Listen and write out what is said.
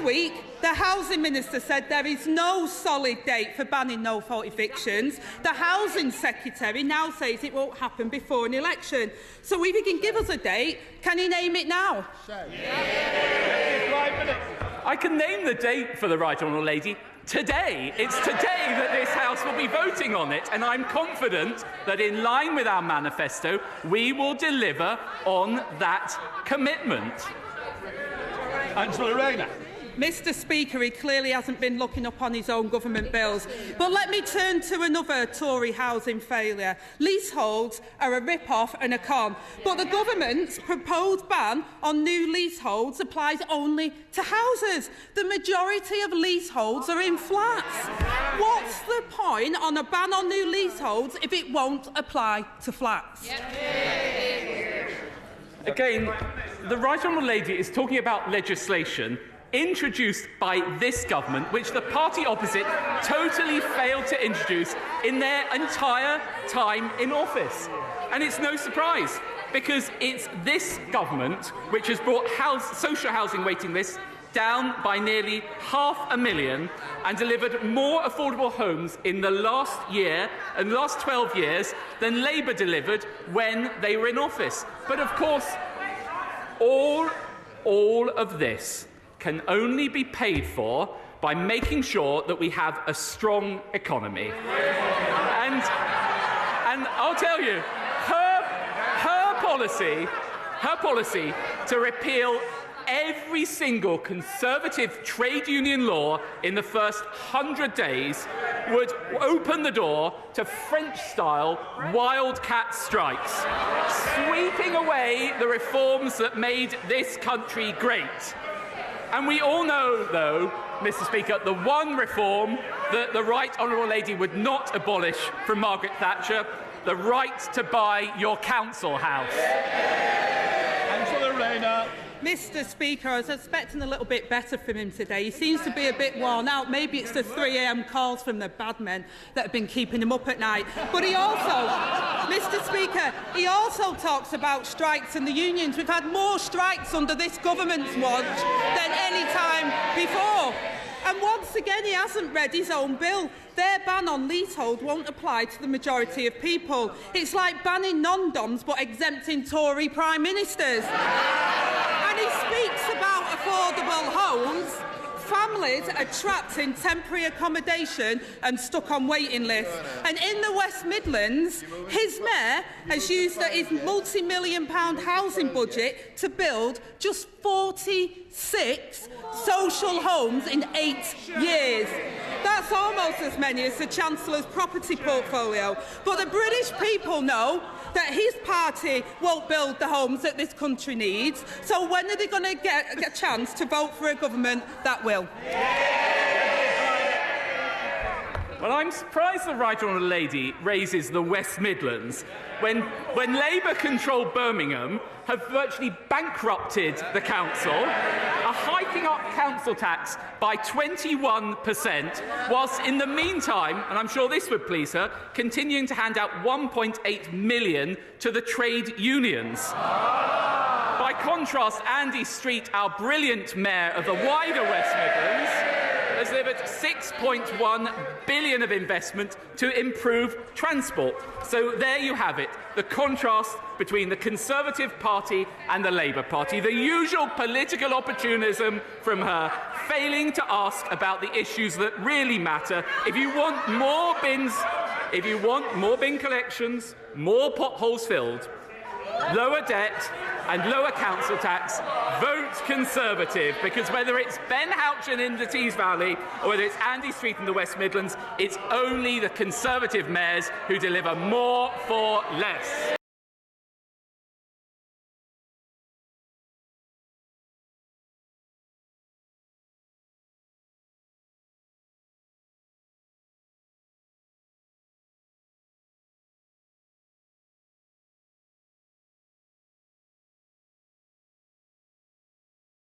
week, the Housing Minister said there is no solid date for banning no-fault evictions. The Housing Secretary now says it won't happen before an election. So if he can give us a date, can he name it now? I can name the date for the Right Honourable Lady. Today. It's today that this House will be voting on it, and I'm confident that in line with our manifesto, we will deliver on that commitment. Rayner. Mr Speaker, he clearly hasn't been looking up on his own government bills. But let me turn to another Tory housing failure. Leaseholds are a rip-off and a con. But the government's proposed ban on new leaseholds applies only to houses. The majority of leaseholds are in flats. What's the point on a ban on new leaseholds if it won't apply to flats? Again, the Right Honourable Lady is talking about legislation introduced by this government, which the party opposite totally failed to introduce in their entire time in office. And it's no surprise, because it's this government which has brought social housing waiting lists down by nearly 500,000 and delivered more affordable homes in the last year and the last 12 years than Labour delivered when they were in office. But of course, all of this can only be paid for by making sure that we have a strong economy. And I'll tell you, her policy to repeal every single Conservative trade union law in the first 100 days would open the door to French-style wildcat strikes, sweeping away the reforms that made this country great. And we all know, though, Mr Speaker, the one reform that the Right Honourable Lady would not abolish from Margaret Thatcher, the right to buy your council house. Rayner. Mr Speaker, I was expecting a little bit better from him today. He seems to be a bit worn out. Maybe it's the 3 a.m. calls from the bad men that have been keeping him up at night. But he also, Mr Speaker, he also talks about strikes and the unions. We've had more strikes under this government's watch than any time before. And once again, he hasn't read his own bill. Their ban on leasehold won't apply to the majority of people. It's like banning non-doms but exempting Tory prime ministers. And he speaks about affordable homes. Families are trapped in temporary accommodation and stuck on waiting lists. And in the West Midlands, his mayor has used his multi-million-pound housing budget to build just 46 social homes in 8 years. That's almost as many as the Chancellor's property portfolio. But the British people know that his party won't build the homes that this country needs. So when are they going to get a chance to vote for a government that will? Well, I'm surprised the Right Honourable Lady raises the West Midlands when Labour-controlled Birmingham have virtually bankrupted the council, are hiking up council tax by 21%, whilst in the meantime, and I'm sure this would please her, continuing to hand out 1.8 million to the trade unions. By contrast, Andy Street, our brilliant mayor of the wider West Midlands, has delivered £6.1 billion of investment to improve transport. So there you have it, the contrast between the Conservative Party and the Labour Party. The usual political opportunism from her, failing to ask about the issues that really matter. If you want more bin collections, more potholes filled, lower debt and lower council tax, vote Conservative, because whether it's Ben Houchin in the Tees Valley or whether it's Andy Street in the West Midlands, it's only the Conservative mayors who deliver more for less.